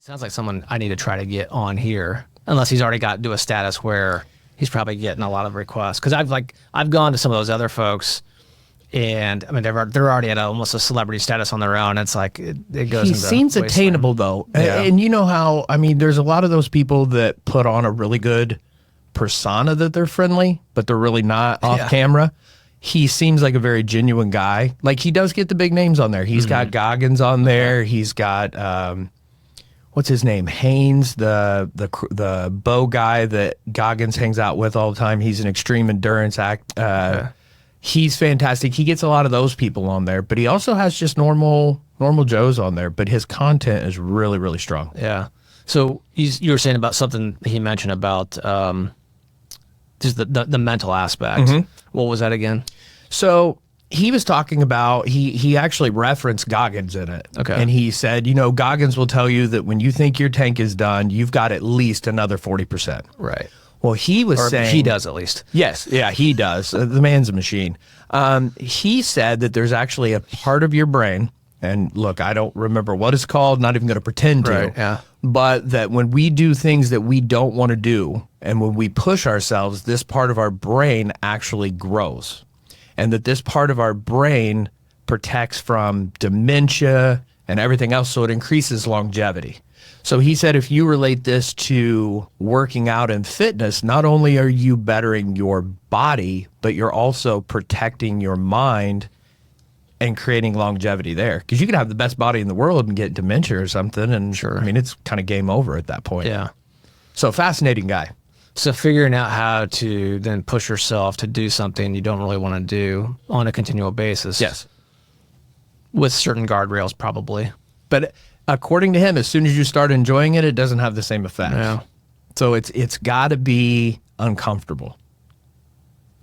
Sounds like someone I need to try to get on here, unless he's already got to a status where he's probably getting a lot of requests. Because I've gone to some of those other folks, and I mean they're already at almost a celebrity status on their own. It's like it goes. He seems attainable though, and you know how there's a lot of those people that put on a really good persona that they're friendly, but they're really not off camera. He seems like a very genuine guy. Like he does get the big names on there. He's got Goggins on there. He's got what's his name? Haynes, the bow guy that Goggins hangs out with all the time. He's an extreme endurance act. He's fantastic. He gets a lot of those people on there, but he also has just normal Joes on there. But his content is really, really strong. Yeah. So you were saying about something he mentioned about just the mental aspect. What was that again? So he was talking about, he actually referenced Goggins in it. Okay. And he said, Goggins will tell you that when you think your tank is done, you've got at least another 40%. Right. Well, he was saying... he does at least. Yes. Yeah, he does. The man's a machine. He said that there's actually a part of your brain, and look, I don't remember what it's called, not even going to pretend to. Right, yeah. But that when we do things that we don't want to do, and when we push ourselves, this part of our brain actually grows. And that this part of our brain protects from dementia and everything else, so it increases longevity. So he said if you relate this to working out and fitness, not only are you bettering your body, but you're also protecting your mind and creating longevity there. Because you could have the best body in the world and get dementia or something, and sure. I mean, it's kind of game over at that point. Yeah. So fascinating guy. So figuring out how to then push yourself to do something you don't really want to do on a continual basis. Yes. With certain guardrails, probably. But according to him, as soon as you start enjoying it, it doesn't have the same effect. Yeah. So it's got to be uncomfortable.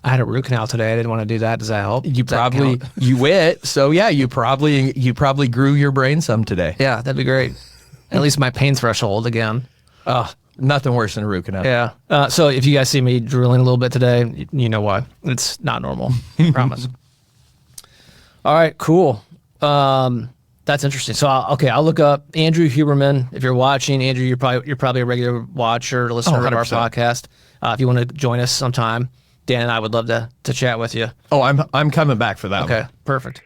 I had a root canal today. I didn't want to do that. Does that help? You probably, you wit. So yeah, you probably grew your brain some today. Yeah, that'd be great. At least my pain threshold again. Nothing worse than a root canal. Yeah. So if you guys see me drooling a little bit today, you know why. It's not normal. Promise. All right, cool. That's interesting. So I'll look up Andrew Huberman. If you're watching, Andrew, you're probably a regular watcher, listener of our podcast. If you want to join us sometime, Dan and I would love to chat with you. Oh, I'm coming back for that. Okay, one. Perfect.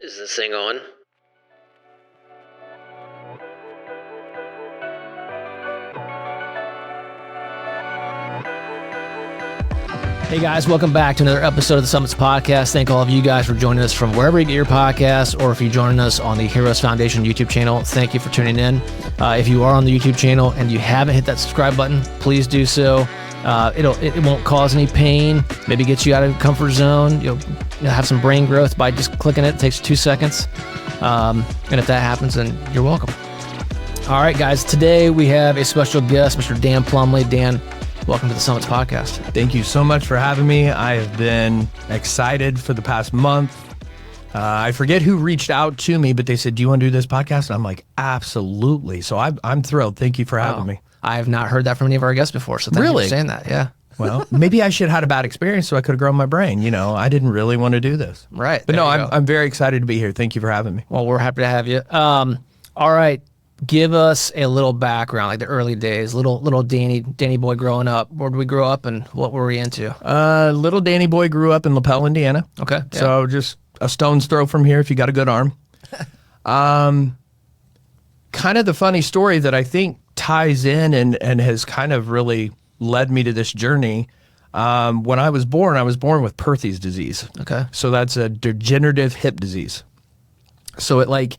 Is this thing on? Hey guys, welcome back to another episode of the Summits Podcast. Thank all of you guys for joining us from wherever you get your podcasts, or if you're joining us on the Heroes Foundation YouTube channel, thank you for tuning in. If you are on the YouTube channel and you haven't hit that subscribe button, please do so. It won't cause any pain. Maybe get you out of your comfort zone. You'll have some brain growth by just clicking it. It takes 2 seconds. And if that happens, then you're welcome. All right, guys. Today we have a special guest, Mr. Dan Plumlee. Dan, welcome to the Summits Podcast. Thank you so much for having me. I have been excited for the past month. I forget who reached out to me, but they said, do you want to do this podcast? And I'm like, absolutely. So I'm thrilled. Thank you for having me. I have not heard that from any of our guests before, so thank you for saying that. Yeah. Well, maybe I should have had a bad experience so I could have grown my brain. I didn't really want to do this. Right. But no, I'm very excited to be here. Thank you for having me. Well, we're happy to have you. All right. Give us a little background, like the early days, little Danny boy growing up. Where did we grow up and what were we into? Little Danny boy grew up in LaPel, Indiana. Okay. Yeah. So just a stone's throw from here if you got a good arm. Kind of the funny story that I think ties in and has kind of really led me to this journey. When I was born with Perthes disease. Okay. So that's a degenerative hip disease. So at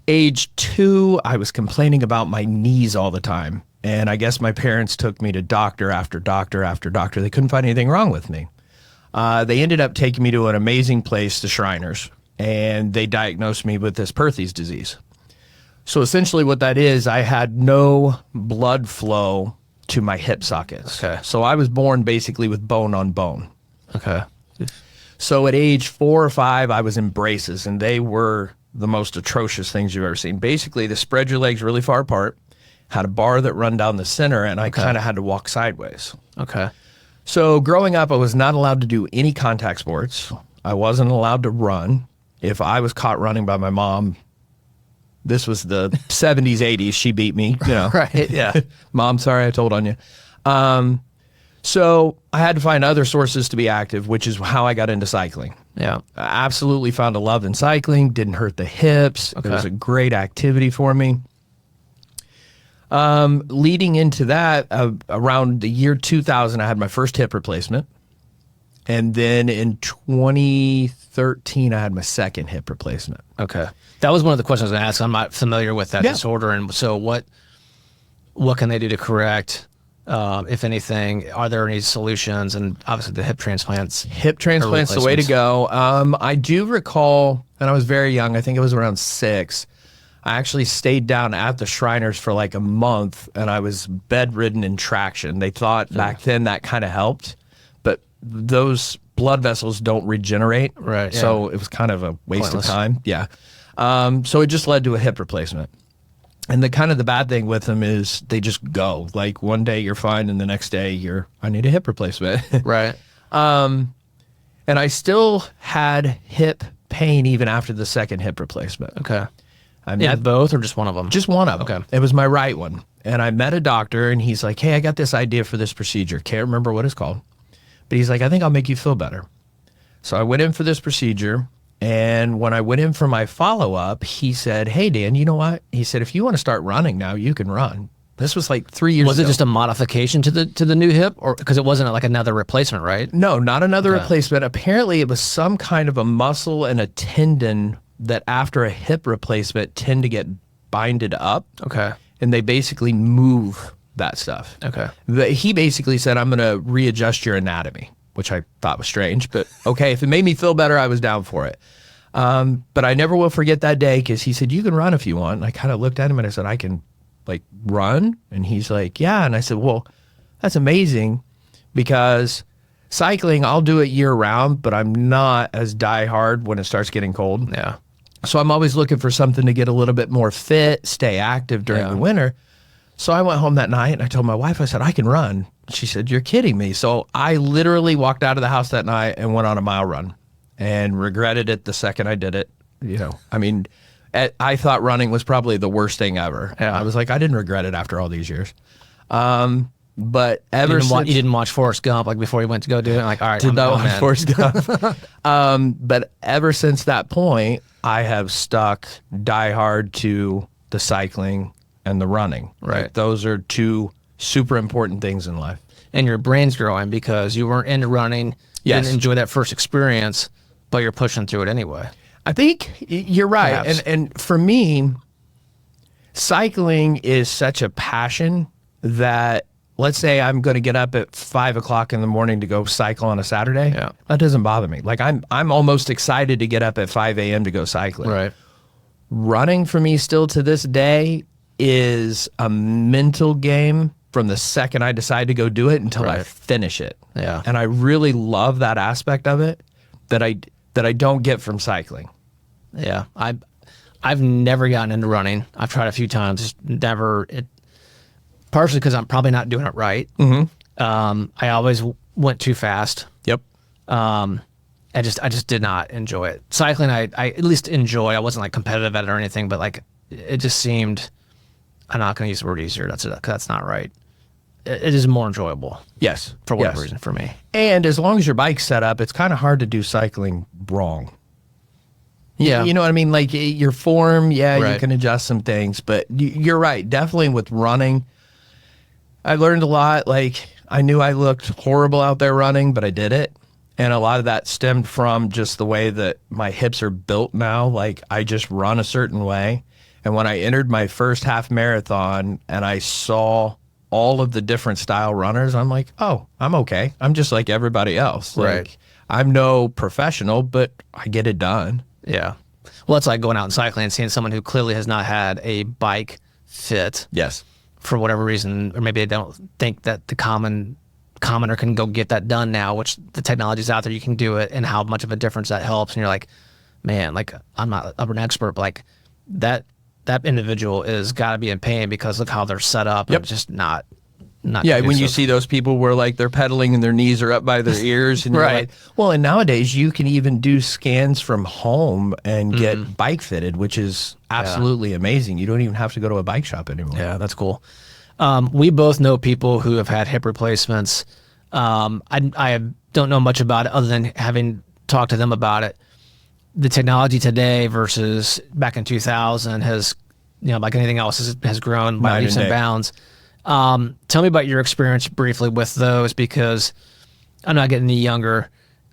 age 2, I was complaining about my knees all the time. And I guess my parents took me to doctor after doctor after doctor. They couldn't find anything wrong with me. They ended up taking me to an amazing place, the Shriners, and they diagnosed me with this Perthes disease. So essentially what that is, I had no blood flow to my hip sockets. Okay. So I was born basically with bone on bone. Okay. So at age 4 or 5, I was in braces, and they were the most atrocious things you've ever seen. Basically, they spread your legs really far apart, had a bar that run down the center, and I kind of had to walk sideways. Okay. So growing up, I was not allowed to do any contact sports. I wasn't allowed to run. If I was caught running by my mom, this was the 70s, 80s, she beat me, you know. Right, yeah. Mom, sorry I told on you. So I had to find other sources to be active, which is how I got into cycling. Yeah. I absolutely found a love in cycling, didn't hurt the hips. Okay. It was a great activity for me. Leading into that, around the year 2000, I had my first hip replacement. And then in 2013, I had my second hip replacement. Okay. That was one of the questions I was going to ask. I'm not familiar with that disorder. And so what can they do to correct, if anything? Are there any solutions? And obviously the hip transplants. Hip transplants the way to go. I do recall, and I was very young, I think it was around 6, I actually stayed down at the Shriners for like a month, and I was bedridden in traction. They thought back then that kind of helped, but those blood vessels don't regenerate. Right. Yeah. So it was kind of a waste of time. Yeah. So it just led to a hip replacement. And the bad thing with them is they just go. Like one day you're fine, and the next day I need a hip replacement. Right. And I still had hip pain even after the second hip replacement. Okay. I met both or just one of them? Just one of them. Okay. It was my right one. And I met a doctor, and he's like, hey, I got this idea for this procedure. Can't remember what it's called. But he's like, I think I'll make you feel better. So I went in for this procedure. And when I went in for my follow-up, he said, hey, Dan, you know what? He said, if you want to start running now, you can run. This was like 3 years ago. Was it just a modification to the new hip? Or because it wasn't like another replacement, right? No, not another replacement. Apparently, it was some kind of a muscle and a tendon that after a hip replacement tend to get binded up. Okay. And they basically move that stuff. Okay. He basically said, I'm going to readjust your anatomy, which I thought was strange, but okay, if it made me feel better, I was down for it. But I never will forget that day, because he said, you can run if you want. And I kind of looked at him and I said, I can like run? And he's like, yeah. And I said, well, that's amazing, because cycling, I'll do it year round, but I'm not as diehard when it starts getting cold. Yeah. So I'm always looking for something to get a little bit more fit, stay active during the winter. So I went home that night and I told my wife, I said, I can run. She said, you're kidding me. So I literally walked out of the house that night and went on a mile run, and regretted it the second I did it. You know, I mean, I thought running was probably the worst thing ever. Yeah. I was like, I didn't regret it after all these years. But ever since... You didn't watch Forrest Gump like before you went to go do it? Like, all right, I'm in. Forrest Gump. But ever since that point, I have stuck diehard to the cycling and the running. Right. Like, those are two super important things in life. And your brain's growing because you weren't into running. You didn't enjoy that first experience, but you're pushing through it anyway. I think you're right. Perhaps. And for me, cycling is such a passion that, let's say I'm going to get up at 5 o'clock in the morning to go cycle on a Saturday. Yeah. That doesn't bother me. Like I'm almost excited to get up at 5 a.m. to go cycling. Right. Running for me still to this day is a mental game from the second I decide to go do it until I finish it. Yeah. And I really love that aspect of it that I don't get from cycling. Yeah. I've never gotten into running. I've tried a few times, just never. Partially because I'm probably not doing it right. Mm-hmm. I always went too fast. Yep. I just did not enjoy it. Cycling, I at least enjoy. I wasn't like competitive at it or anything, but like it just seemed. I'm not going to use the word easier. That's not right. It is more enjoyable. Yes. For whatever reason for me. And as long as your bike's set up, it's kind of hard to do cycling wrong. Yeah. You know what I mean? Like your form, you can adjust some things, but you're right. Definitely with running, I learned a lot. Like I knew I looked horrible out there running, but I did it. And a lot of that stemmed from just the way that my hips are built now. Like I just run a certain way. And when I entered my first half marathon and I saw all of the different style runners, I'm like, oh, I'm okay. I'm just like everybody else. Right. Like, I'm no professional, but I get it done. Yeah. Well, it's like going out and cycling and seeing someone who clearly has not had a bike fit. Yes. For whatever reason, or maybe they don't think that the commoner can go get that done now, which the technology's out there, you can do it, and how much of a difference that helps. And you're like, man, like I'm not an expert, but like that individual is got to be in pain because look how they're set up. Yep. And just not not when conducive. you see those people where like they're pedaling and their knees are up by their ears, and you're Right. like, well, and nowadays you can even do scans from home and get bike fitted, which is absolutely amazing. You don't even have to go to a bike shop anymore. Yeah, that's cool. We both know people who have had hip replacements. I don't know much about it other than having talked to them about it. The technology today versus back in 2000 has, like anything else, has grown by leaps and bounds. Tell me about your experience briefly with those, because I'm not getting any younger.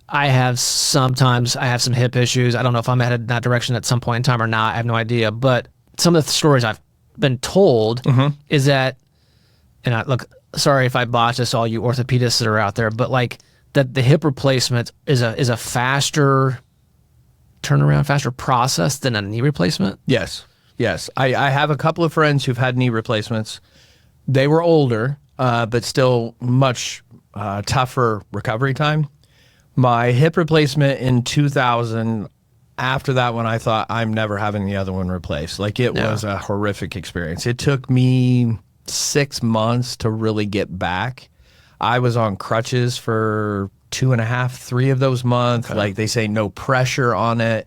I have some hip issues. I don't know if I'm headed in that direction at some point in time or not. I have no idea. But some of the stories I've been told is that, and look, sorry if I botch this, all you orthopedists that are out there, but like that the hip replacement is a faster turnaround, faster process than a knee replacement. Yes. I have a couple of friends who've had knee replacements. They were older, but still much tougher recovery time. My hip replacement in 2000, after that one, I thought, I'm never having the other one replaced. Like, it was a horrific experience. It took me 6 months to really get back. I was on crutches for 2.5, 3 of those months. Okay. Like they say, no pressure on it.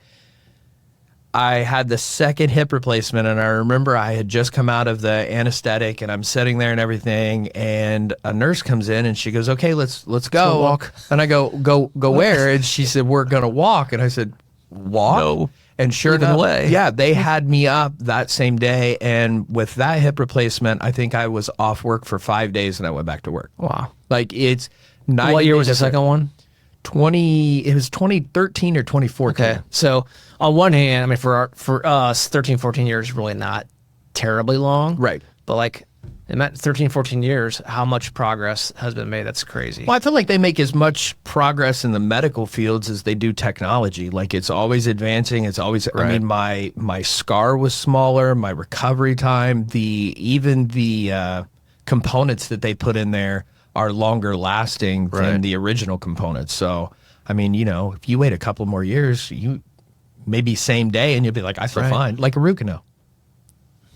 I had the second hip replacement, and I remember I had just come out of the anesthetic, and I'm sitting there and everything, and a nurse comes in and she goes, okay, let's go. Walk. And I go where? And she said, we're going to walk. And I said, walk? No. And sure enough, they had me up that same day. And with that hip replacement, I think I was off work for 5 days and I went back to work. Wow. Like, it's what year was the second one? It was 2013 or 2014. Okay. So on one hand, I mean, for us, 13, 14 years is really not terribly long. Right. But like in that 13, 14 years, how much progress has been made? That's crazy. Well, I feel like they make as much progress in the medical fields as they do technology. Like, it's always advancing. It's always, I mean, my scar was smaller, my recovery time, even the components that they put in there are longer lasting than the original components. So, I mean, if you wait a couple more years, you maybe same day and you'll be like, I feel fine. Like a root canal.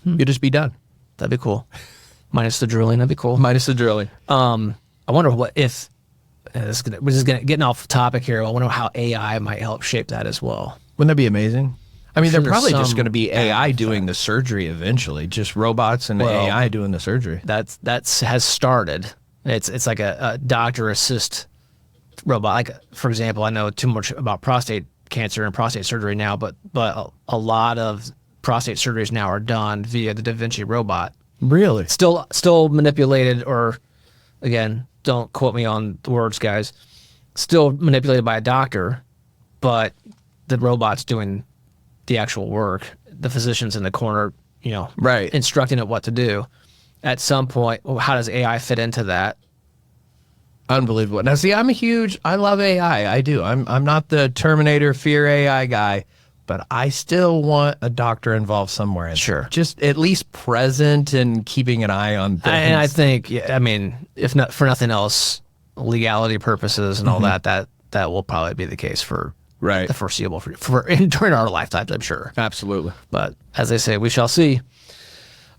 You'll just be done. That'd be cool. Minus the drilling, that'd be cool. Minus the drilling. I wonder what if, we're just getting off topic here, I wonder how AI might help shape that as well. Wouldn't that be amazing? I mean, they're probably just going to be AI effect. doing the surgery eventually, just robots and AI doing the surgery. That's has started. It's like a doctor assist robot. Like, for example, I know too much about prostate cancer and prostate surgery now, but a lot of prostate surgeries now are done via the Da Vinci robot. Really? Still manipulated, or again, don't quote me on the words, guys. Still manipulated by a doctor, but the robot's doing the actual work. The physician's in the corner, instructing it what to do. At some point, how does AI fit into that? Unbelievable. Now, see, I love AI. I do. I'm not the Terminator fear AI guy, but I still want a doctor involved somewhere. Sure. Just at least present and keeping an eye on things. And I think, I mean, if not for nothing else, legality purposes and all that will probably be the case for the foreseeable during our lifetimes, I'm sure. Absolutely. But as I say, we shall see.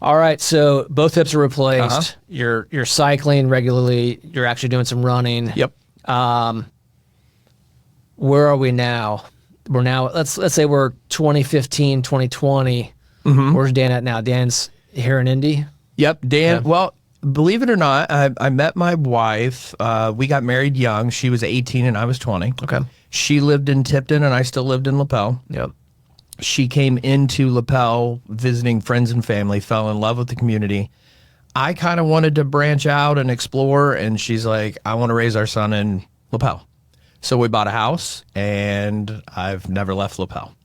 All right, so both hips are replaced. You're cycling regularly. You're actually doing some running. Yep. Where are we now? We're now, let's say we're 2015, 2020. Where's Dan at now? Dan's here in Indy? Yep, Dan. Yeah. Well, believe it or not, I met my wife. We got married young. She was 18 and I was 20. Okay. She lived in Tipton and I still lived in LaPel. Yep. She came into LaPel visiting friends and family, fell in love with the community. I kind of wanted to branch out and explore, and she's like, I want to raise our son in LaPel. So we bought a house, and I've never left LaPel.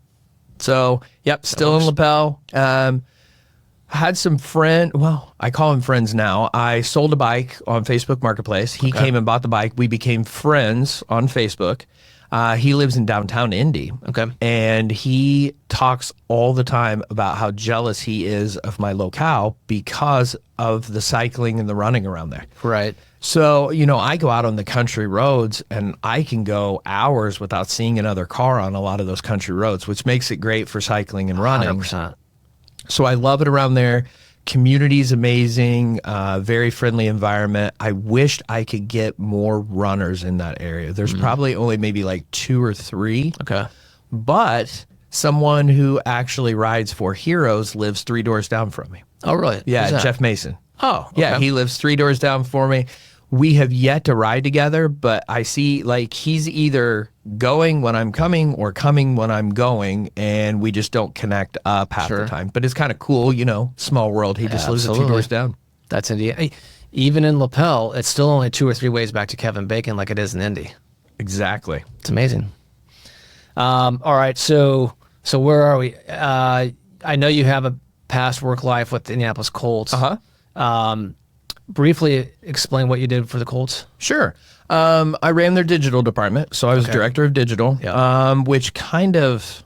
So, yep, still in LaPel. Had some I call him friends now. I sold a bike on Facebook Marketplace. He came and bought the bike. We became friends on Facebook. He lives in downtown Indy. Okay. And he talks all the time about how jealous he is of my locale because of the cycling and the running around there. Right. So, I go out on the country roads and I can go hours without seeing another car on a lot of those country roads, which makes it great for cycling and running. 100%. So I love it around there. Community's amazing, very friendly environment. I wished I could get more runners in that area. There's probably only maybe like 2 or 3. Okay. But someone who actually rides for Heroes lives 3 doors down from me. Oh, really? Yeah, Jeff Mason. Oh, okay. Yeah, he lives 3 doors down for me. We have yet to ride together, but I see like he's either going when I'm coming or coming when I'm going, and we just don't connect up half the time. But it's kind of cool, you know, small world. He just lives 2 doors down. That's Indy. Even in Lapel, it's still only 2 or 3 ways back to Kevin Bacon like it is in Indy. Exactly. It's amazing. All right, so where are we? I know you have a past work life with the Indianapolis Colts. Briefly explain what you did for the Colts. Sure. I ran their digital department, so I was director of digital, which kind of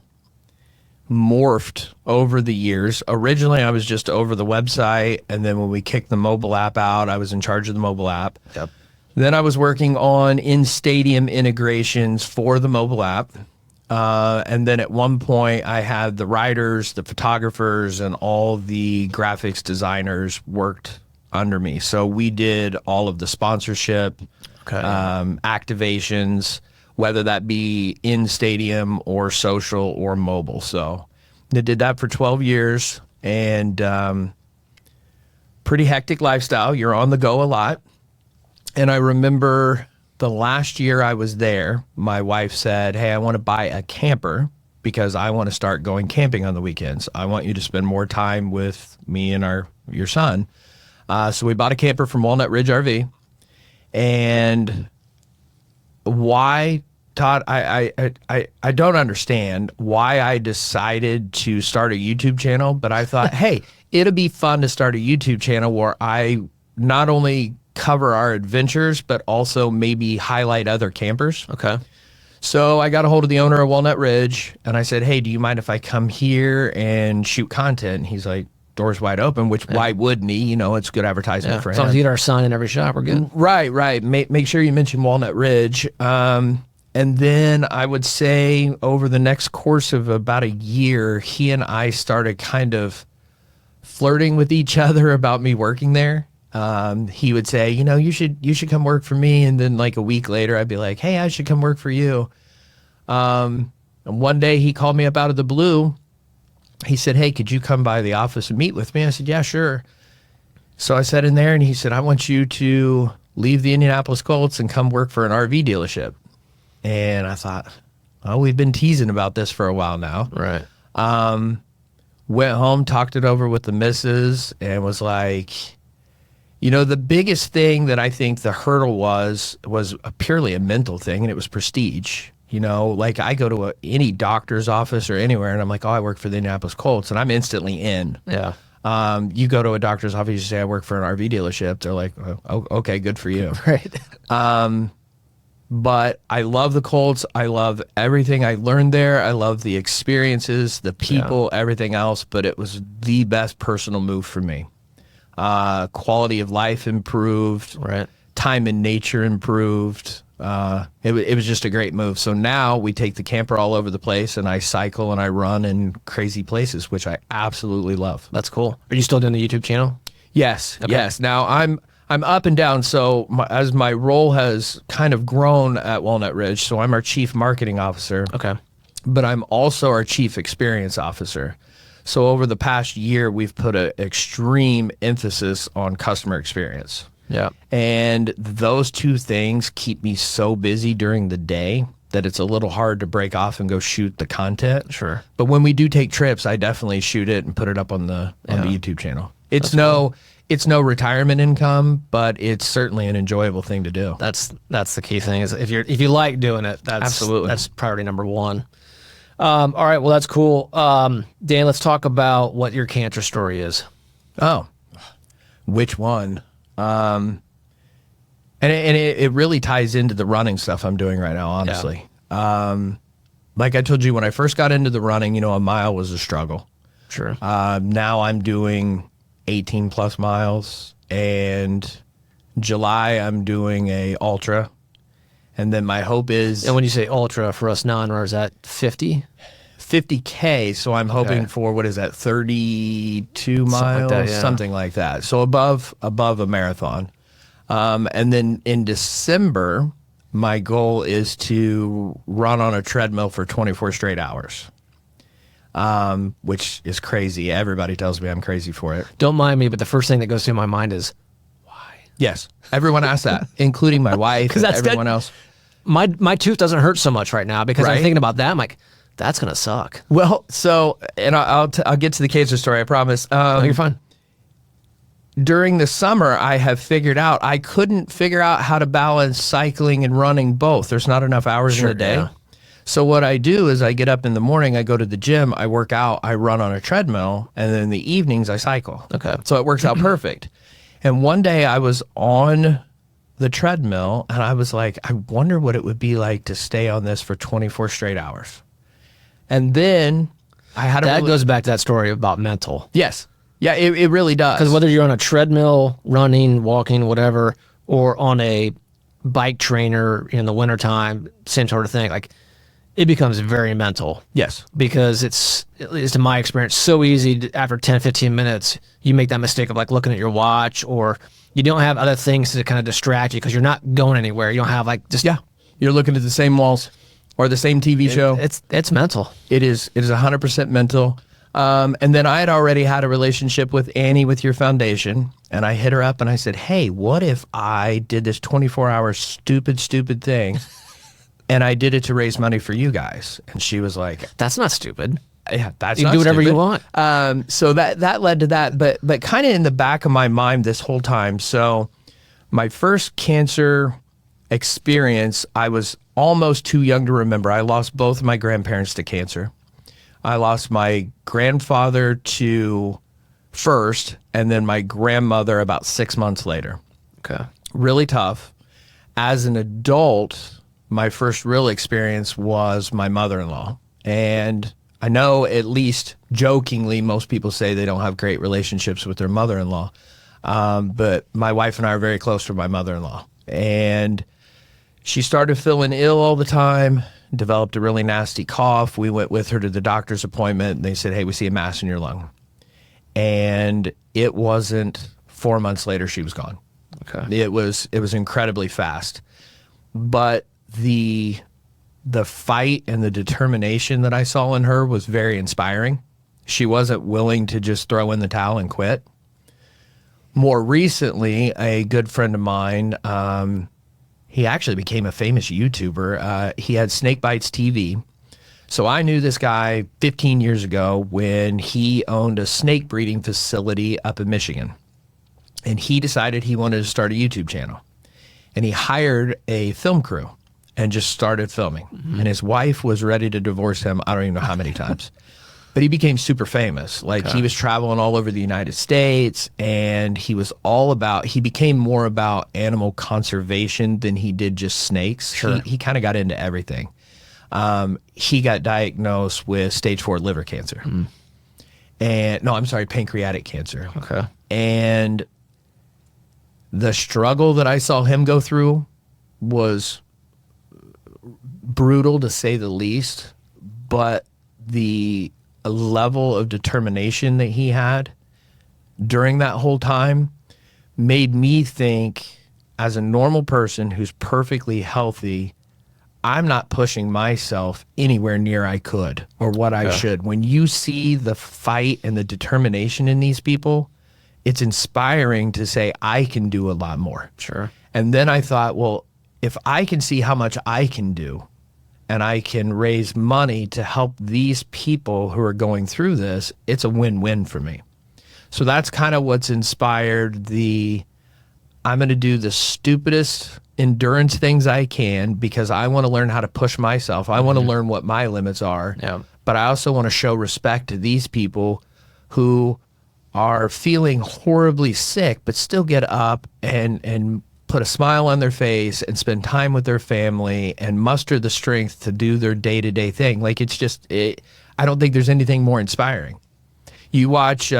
morphed over the years. Originally, I was just over the website, and then when we kicked the mobile app out, I was in charge of the mobile app. Yep. Then I was working on in-stadium integrations for the mobile app. And then at one point, I had the writers, the photographers, and all the graphics designers worked under me. So we did all of the sponsorship, activations, whether that be in stadium or social or mobile. So I did that for 12 years, and pretty hectic lifestyle. You're on the go a lot. And I remember the last year I was there, my wife said, hey, I want to buy a camper because I want to start going camping on the weekends. I want you to spend more time with me and your son. So we bought a camper from Walnut Ridge RV. And why, Todd, I don't understand why I decided to start a YouTube channel, but I thought, hey, it'll be fun to start a YouTube channel where I not only cover our adventures, but also maybe highlight other campers. Okay. So I got a hold of the owner of Walnut Ridge, and I said, hey, do you mind if I come here and shoot content? And he's like, doors wide open, which why wouldn't he? You know, it's good advertisement for him. As long as you get our son in every shop, we're good. Right. Make sure you mention Walnut Ridge. And then I would say over the next course of about a year, he and I started kind of flirting with each other about me working there. He would say, you know, you should come work for me. And then like a week later, I'd be like, hey, I should come work for you. And one day he called me up out of the blue. He said, hey, could you come by the office and meet with me? I said, yeah, sure. So I sat in there and he said, I want you to leave the Indianapolis Colts and come work for an RV dealership. And I thought, oh, we've been teasing about this for a while now. Right. Went home, talked it over with the missus, and was like, you know, the biggest thing that I think the hurdle was purely a mental thing, and it was prestige. You know, like I go to any doctor's office or anywhere, and I'm like, oh, I work for the Indianapolis Colts, and I'm instantly in. Yeah. You go to a doctor's office, you say, I work for an RV dealership. They're like, oh, okay, good for you. Right. But I love the Colts. I love everything I learned there. I love the experiences, the people, everything else. But it was the best personal move for me. Quality of life improved. Right. Time in nature improved. It was just a great move. So now we take the camper all over the place, and I cycle and I run in crazy places, which I absolutely love. That's cool. Are you still doing the YouTube channel? Yes. Okay. Yes. Now I'm up and down. So as my role has kind of grown at Walnut Ridge, so I'm our chief marketing officer. Okay. But I'm also our chief experience officer. So over the past year, we've put an extreme emphasis on customer experience. Yeah. And those two things keep me so busy during the day that it's a little hard to break off and go shoot the content. Sure. But when we do take trips, I definitely shoot it and put it up on the YouTube channel. It's no retirement income, but it's certainly an enjoyable thing to do. That's the key thing is if you like doing it, that's priority number one. All right, well that's cool. Dan, let's talk about what your cancer story is. Oh, which one? And it really ties into the running stuff I'm doing right now, honestly. Yeah. Like I told you, when I first got into the running, you know, a mile was a struggle. Sure. Now I'm doing 18 plus miles, and July I'm doing a ultra. And then my hope is... And when you say ultra for us non-runners, is that 50? 50K. So I'm hoping for, what is that, 32 miles, something like that. So above a marathon. And then in December, my goal is to run on a treadmill for 24 straight hours. Which is crazy. Everybody tells me I'm crazy for it. Don't mind me, but the first thing that goes through my mind is, why? Yes. Everyone asks that, including my wife and everyone else. My tooth doesn't hurt so much right now because I'm thinking about that. I'm like, that's going to suck. Well, so, and I'll get to the cancer story, I promise. No, you're fine. During the summer, I have figured out, I couldn't figure out how to balance cycling and running both. There's not enough hours in the day. Yeah. So what I do is I get up in the morning, I go to the gym, I work out, I run on a treadmill, and then in the evenings I cycle. Okay. So it works out perfect. And one day I was on the treadmill and I was like, I wonder what it would be like to stay on this for 24 straight hours. And then I had that goes back to that story about mental. Yes. Yeah, it really does. Because whether you're on a treadmill, running, walking, whatever, or on a bike trainer in the wintertime, same sort of thing, like it becomes very mental. Yes. Because it's, at least in my experience, so easy to, after 10, 15 minutes, you make that mistake of like looking at your watch, or you don't have other things to kind of distract you because you're not going anywhere. You don't have like just... Yeah. You're looking at the same walls or the same TV show. It's mental. It is 100% mental. And then I had already had a relationship with Annie with your foundation, and I hit her up and I said, hey, what if I did this 24-hour stupid thing and I did it to raise money for you guys? And she was like, that's not stupid. Yeah, that's you not can do whatever stupid. you want. So that led to that, but kind of in the back of my mind this whole time. So my first cancer experience, I was almost too young to remember. I lost both of my grandparents to cancer. I lost my grandfather to first, and then my grandmother about 6 months later. Okay. Really tough. As an adult, my first real experience was my mother-in-law. And I know, at least jokingly, most people say they don't have great relationships with their mother-in-law. But my wife and I are very close to my mother-in-law. And she started feeling ill all the time, developed a really nasty cough. We went with her to the doctor's appointment, and they said, hey, we see a mass in your lung. And it wasn't 4 months later, she was gone. Okay. It was incredibly fast. But the fight and the determination that I saw in her was very inspiring. She wasn't willing to just throw in the towel and quit. More recently, a good friend of mine, he actually became a famous YouTuber. He had Snake Bites TV. So I knew this guy 15 years ago when he owned a snake breeding facility up in Michigan. And he decided he wanted to start a YouTube channel. And he hired a film crew and just started filming. Mm-hmm. And his wife was ready to divorce him, I don't even know how many times. But he became super famous. Like, he was traveling all over the United States, and he became more about animal conservation than he did just snakes. Sure. He kind of got into everything. He got diagnosed with stage 4 liver cancer. Pancreatic cancer. Okay. And the struggle that I saw him go through was brutal, to say the least, but the level of determination that he had during that whole time made me think, as a normal person who's perfectly healthy, I'm not pushing myself anywhere near I could or what I should. When you see the fight and the determination in these people, it's inspiring to say, I can do a lot more. Sure. And then I thought, well, if I can see how much I can do, and I can raise money to help these people who are going through this, it's a win-win for me. So that's kind of what's inspired I'm going to do the stupidest endurance things I can, because I want to learn how to push myself. I want to learn what my limits are. Yeah. But I also want to show respect to these people who are feeling horribly sick, but still get up and put a smile on their face and spend time with their family and muster the strength to do their day-to-day thing. Like, it's just, I don't think there's anything more inspiring. You watch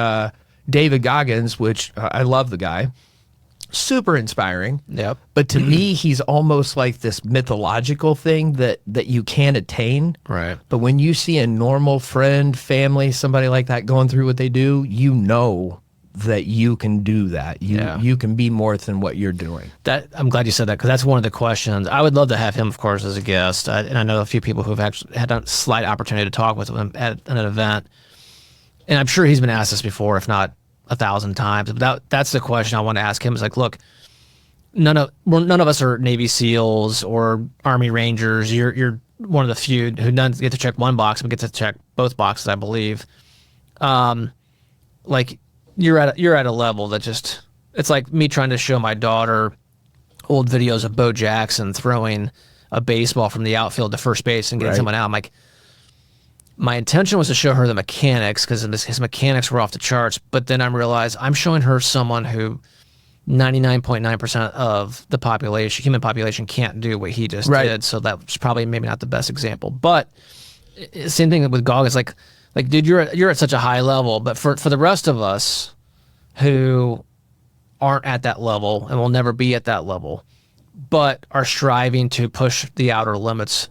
David Goggins, which I love the guy. super inspiring. Yep. But to me, he's almost like this mythological thing that you can't attain. Right. But when you see a normal friend, family, somebody like that going through what they do, you know that you can do that. You can be more than what you're doing. That I'm glad you said that, because that's one of the questions. I would love to have him, of course, as a guest. And I know a few people who've actually had a slight opportunity to talk with him at an event. And I'm sure he's been asked this before, if not 1,000 times. But that's the question I want to ask him. Is like, look, none of us are Navy SEALs or Army Rangers. You're one of the few who doesn't get to check one box, but get to check both boxes, I believe. Like, you're at a level that just, it's like me trying to show my daughter old videos of Bo Jackson throwing a baseball from the outfield to first base and getting someone out. I'm like, my intention was to show her the mechanics, because his mechanics were off the charts. But then I realized I'm showing her someone who 99.9% of the population, human population, can't do what he just did. So that was probably maybe not the best example. But same thing with Goggins. Like, dude, you're at such a high level, but for the rest of us who aren't at that level and will never be at that level, but are striving to push the outer limits,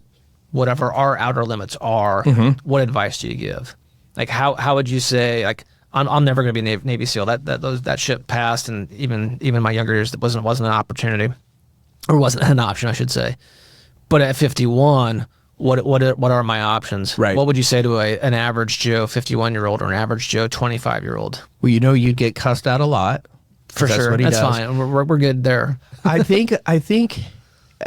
whatever our outer limits are, what advice do you give? Like, how would you say, like, I'm never going to be a Navy SEAL. That ship passed, and even my younger years, that wasn't an opportunity, or wasn't an option, I should say. But at 51. What are my options? Right. What would you say to an average Joe 51-year-old or an average Joe 25-year-old? Well, you'd get cussed out a lot. For sure. That's fine. We're good there. I think,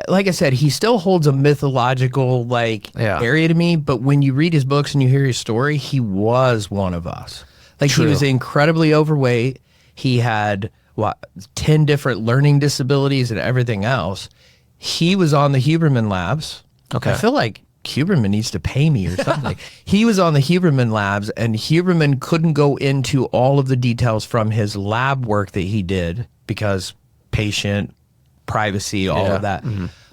like I said, he still holds a mythological area to me. But when you read his books and you hear his story, he was one of us. Like, He was incredibly overweight. He had 10 different learning disabilities and everything else. He was on the Huberman labs. Okay. I feel like Huberman needs to pay me or something. He was on the Huberman labs, and Huberman couldn't go into all of the details from his lab work that he did because patient privacy, all of that.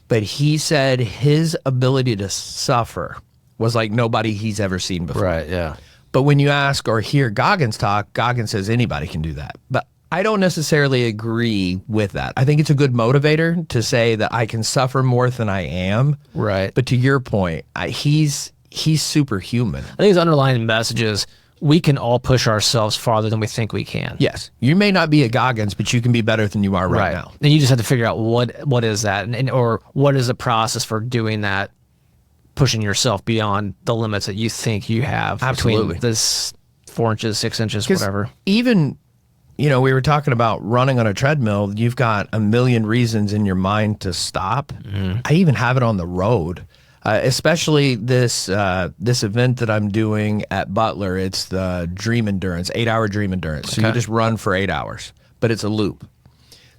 But he said his ability to suffer was like nobody he's ever seen before. Right, yeah. But when you ask or hear Goggins talk, Goggins says anybody can do that. But I don't necessarily agree with that. I think it's a good motivator to say that I can suffer more than I am. Right. But to your point, he's superhuman. I think his underlying message is we can all push ourselves farther than we think we can. Yes. You may not be a Goggins, but you can be better than you are right now. And you just have to figure out what is that, or what is the process for doing that, pushing yourself beyond the limits that you think you have. Absolutely. Between this 4 inches, 6 inches, whatever. Even, we were talking about running on a treadmill. You've got a million reasons in your mind to stop. I even have it on the road, especially this event that I'm doing at Butler. It's the Dream Endurance, 8-hour Dream Endurance. So you just run for 8 hours, but it's a loop.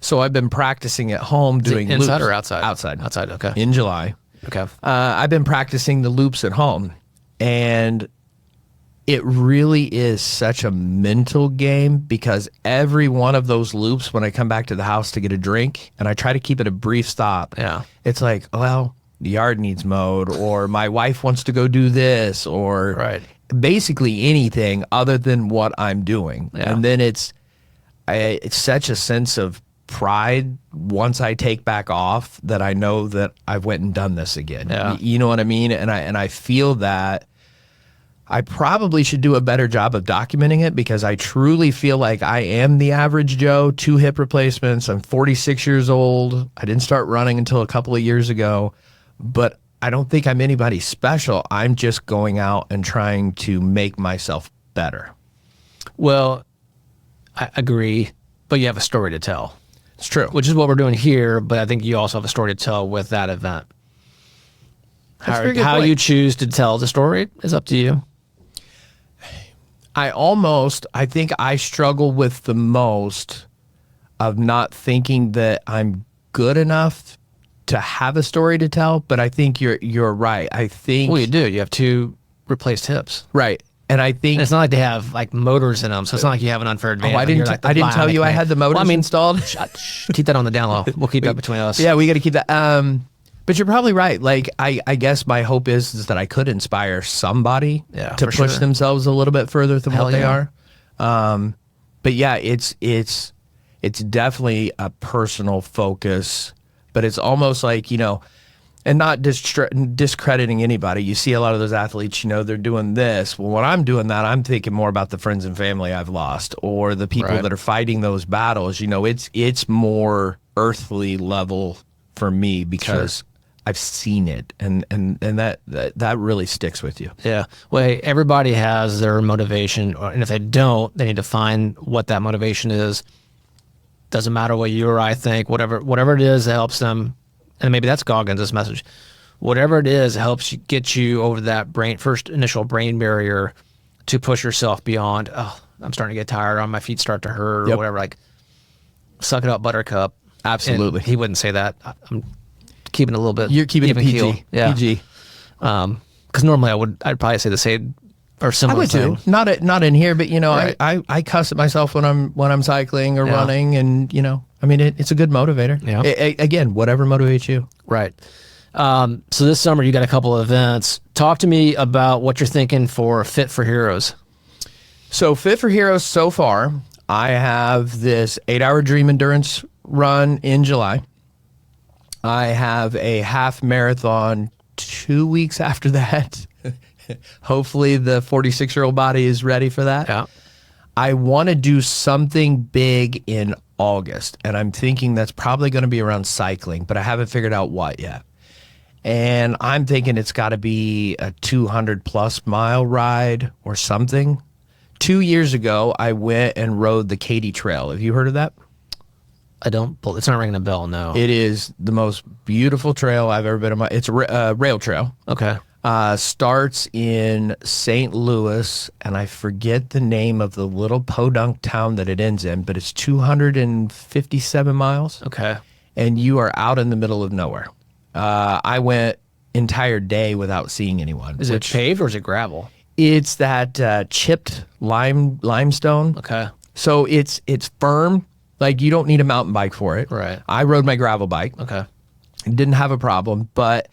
So I've been practicing at home doing loops. Inside or outside? Outside, okay. In July. Okay. I've been practicing the loops at home, and it really is such a mental game, because every one of those loops, when I come back to the house to get a drink, and I try to keep it a brief stop, it's like, well, the yard needs mowed, or my wife wants to go do this, or basically anything other than what I'm doing. And then it's such a sense of pride once I take back off that I know that I've went and done this again. You know what I mean? And I feel that I probably should do a better job of documenting it, because I truly feel like I am the average Joe. 2 hip replacements. I'm 46 years old. I didn't start running until a couple of years ago, but I don't think I'm anybody special. I'm just going out and trying to make myself better. Well, I agree, but you have a story to tell. It's true. Which is what we're doing here, but I think you also have a story to tell with that event. How you choose to tell the story is up to you. I think I struggle with the most of not thinking that I'm good enough to have a story to tell, but I think you're right. I think... Well, you do. You have 2 replaced hips. Right. And I think... And it's not like they have like motors in them, so it's not like you have an unfair advantage. Oh, I didn't tell you I had the motors installed? Keep that on the down low. We'll keep that between us. Yeah, we got to keep that. But you're probably right. Like, I guess my hope is that I could inspire somebody to push themselves a little bit further than what they are. But yeah, it's It's definitely a personal focus, but it's almost like, and not discrediting anybody. You see a lot of those athletes, they're doing this. Well, when I'm doing that, I'm thinking more about the friends and family I've lost, or the people that are fighting those battles. It's more earthly level for me, because I've seen it, and that really sticks with you. Yeah. Well, everybody has their motivation, and if they don't, they need to find what that motivation is. Doesn't matter what you or I think, whatever it is that helps them. And maybe that's Goggins' message. Whatever it is, it helps you get you over that first initial brain barrier to push yourself beyond, oh, I'm starting to get tired, or my feet start to hurt, or whatever. Like, suck it up, buttercup. Absolutely. And he wouldn't say that. I'm keeping it a little bit. You're keeping it PG. Keel. Yeah. PG. Because normally I'd probably say the same or similar I would thing. too. Not in here, but I cuss at myself when I'm cycling or running, and it's a good motivator. Yeah. Again, whatever motivates you. Right. So this summer you got a couple of events. Talk to me about what you're thinking for Fit for Heroes. So Fit for Heroes, so far, I have this 8-hour dream endurance run in July. I have a half marathon 2 weeks after that. Hopefully the 46-year-old body is ready for that. Yeah. I want to do something big in August, and I'm thinking that's probably going to be around cycling, but I haven't figured out what yet. And I'm thinking it's got to be a 200-plus mile ride or something. 2 years ago, I went and rode the Katy Trail. Have you heard of that? It's not ringing a bell, no. It is the most beautiful trail I've ever been on. It's a rail trail. Okay. Starts in St. Louis, and I forget the name of the little podunk town that it ends in, but it's 257 miles. Okay. And you are out in the middle of nowhere. I went entire day without seeing anyone. Is it paved or is it gravel? It's that chipped limestone. Okay. So it's firm. Like, you don't need a mountain bike for it. Right. I rode my gravel bike. Okay. Didn't have a problem, but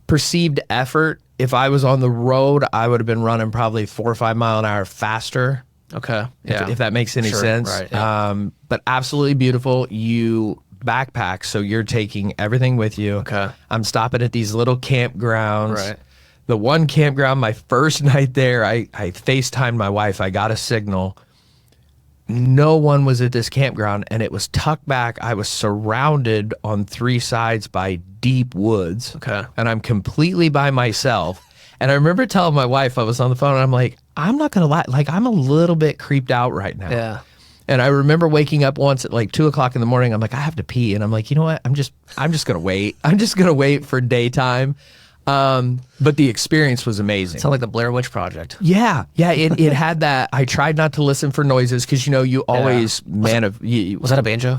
perceived effort, if I was on the road, I would have been running probably 4 or 5 mile an hour faster. Okay. Yeah. If that makes any sense. Right. Yeah. But absolutely beautiful. You backpack, so you're taking everything with you. Okay. I'm stopping at these little campgrounds. Right. The one campground, my first night there, I FaceTimed my wife. I got a signal. No one was at this campground, and it was tucked back. I was surrounded on 3 sides by deep woods. Okay. And I'm completely by myself. And I remember telling my wife, I was on the phone, and I'm like, I'm not going to lie. Like, I'm a little bit creeped out right now. Yeah. And I remember waking up once at like 2 o'clock in the morning. I'm like, I have to pee. And I'm like, you know what? I'm just going to wait. I'm just going to wait for daytime. But the experience was amazing. Sounds like the Blair Witch Project. Yeah. It had that. I tried not to listen for noises, because you always was that a banjo?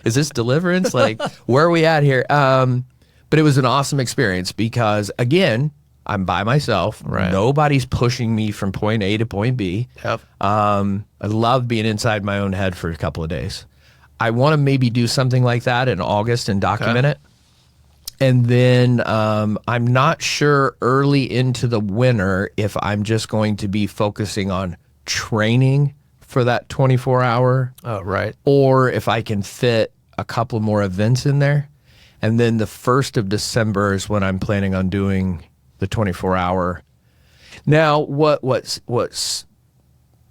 Is this Deliverance? Like, where are we at here? But it was an awesome experience, because again, I'm by myself. Right. Nobody's pushing me from point A to point B. Yep. I love being inside my own head for a couple of days. I want to maybe do something like that in August and document it. And then I'm not sure early into the winter if I'm just going to be focusing on training for that 24-hour. Oh, right. Or if I can fit a couple more events in there. And then the 1st of December is when I'm planning on doing the 24-hour. Now, what's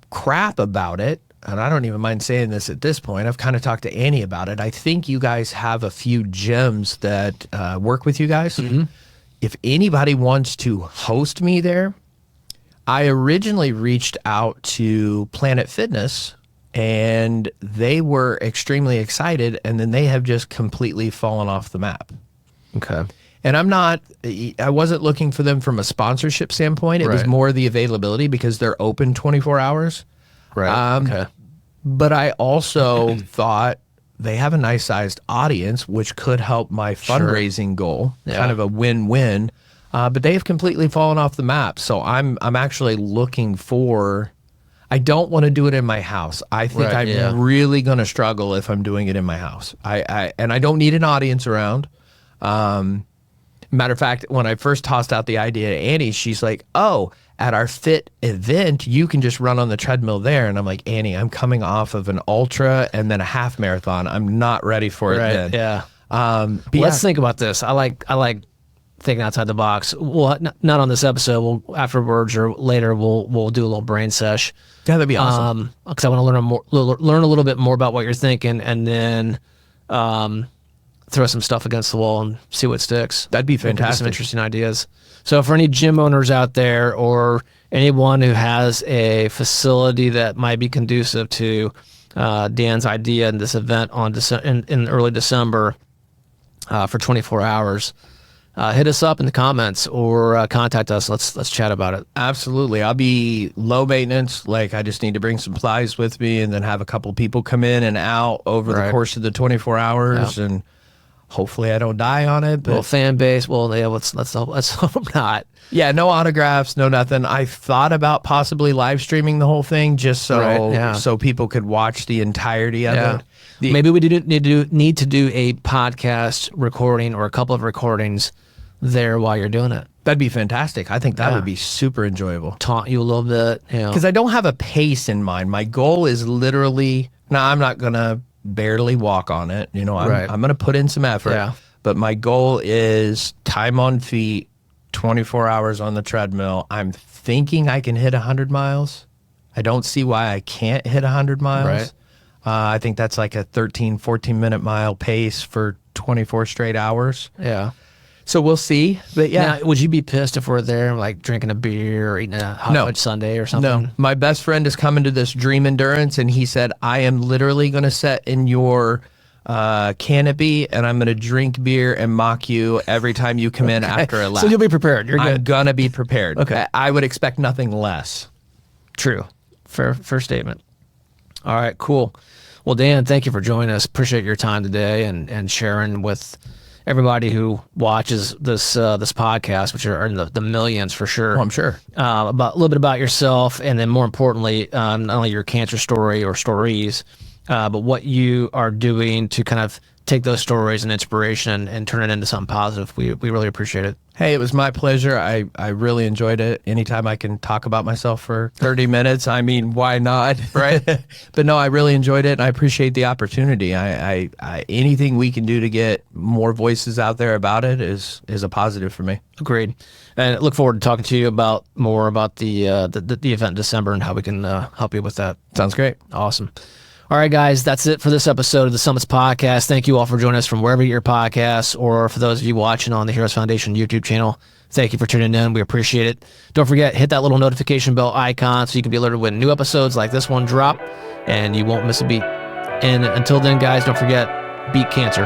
crap about it, and I don't even mind saying this at this point, I've kind of talked to Annie about it. I think you guys have a few gyms that work with you guys. Mm-hmm. If anybody wants to host me there, I originally reached out to Planet Fitness, and they were extremely excited, and then they have just completely fallen off the map. Okay. And I wasn't looking for them from a sponsorship standpoint. It was more the availability, because they're open 24 hours. Right. Okay. But I also thought they have a nice sized audience, which could help my fundraising goal. Yeah. Kind of a win-win. But they have completely fallen off the map. So I'm actually looking for. I don't want to do it in my house. I think I'm really going to struggle if I'm doing it in my house. And I don't need an audience around. Matter of fact, when I first tossed out the idea to Annie, she's like, oh, at our fit event, you can just run on the treadmill there. And I'm like, Annie, I'm coming off of an ultra and then a half marathon. I'm not ready for it then. Yeah. Let's think about this. I like thinking outside the box. Well, not on this episode. We'll afterwards or later we'll do a little brain sesh. Yeah, that'd be awesome. Because I want to learn a little bit more about what you're thinking, and then throw some stuff against the wall and see what sticks. That'd be fantastic. Some interesting ideas. So for any gym owners out there, or anyone who has a facility that might be conducive to Dan's idea in this event on in early December for 24 hours. Hit us up in the comments or contact us. Let's chat about it. Absolutely. I'll be low maintenance. Like, I just need to bring supplies with me and then have a couple people come in and out over the course of the 24 hours. Yeah. And hopefully I don't die on it. But fan base. Well, yeah, let's hope not. Yeah, no autographs, no nothing. I thought about possibly live streaming the whole thing just so people could watch the entirety of it. Maybe we need to do a podcast recording or a couple of recordings there while you're doing it. That'd be fantastic. I think that would be super enjoyable. Taunt you a little bit. Because I don't have a pace in mind. My goal is literally, I'm not going to barely walk on it. I'm going to put in some effort. Yeah. But my goal is time on feet, 24 hours on the treadmill. I'm thinking I can hit 100 miles. I don't see why I can't hit 100 miles. Right. I think that's like a 13, 14-minute mile pace for 24 straight hours. Yeah. So we'll see. But yeah. Now, would you be pissed if we're there, like drinking a beer or eating a hot fudge sundae or something? No. My best friend is coming to this Dream Endurance, and he said, I am literally going to sit in your canopy, and I'm going to drink beer and mock you every time you come in after a lap. So you'll be prepared. You're good. I'm going to be prepared. Okay. I would expect nothing less. True. Fair statement. All right, cool. Well, Dan, thank you for joining us. Appreciate your time today and sharing with everybody who watches this podcast, which are in the millions for sure. Oh, I'm sure. About a little bit about yourself, and then more importantly, not only your cancer story or stories, but what you are doing to kind of take those stories and inspiration and turn it into something positive. We really appreciate it. Hey, it was my pleasure. I really enjoyed it. Anytime I can talk about myself for 30 minutes, I mean, why not, right? But no, I really enjoyed it, and I appreciate the opportunity. I anything we can do to get more voices out there about it is a positive for me. Agreed. And I look forward to talking to you more about the event in December and how we can help you with that. Sounds great. Awesome. All right, guys, that's it for this episode of the Summits Podcast. Thank you all for joining us from wherever you get your podcasts, or for those of you watching on the Heroes Foundation YouTube channel. Thank you for tuning in. We appreciate it. Don't forget, hit that little notification bell icon so you can be alerted when new episodes like this one drop, and you won't miss a beat. And until then, guys, don't forget, beat cancer.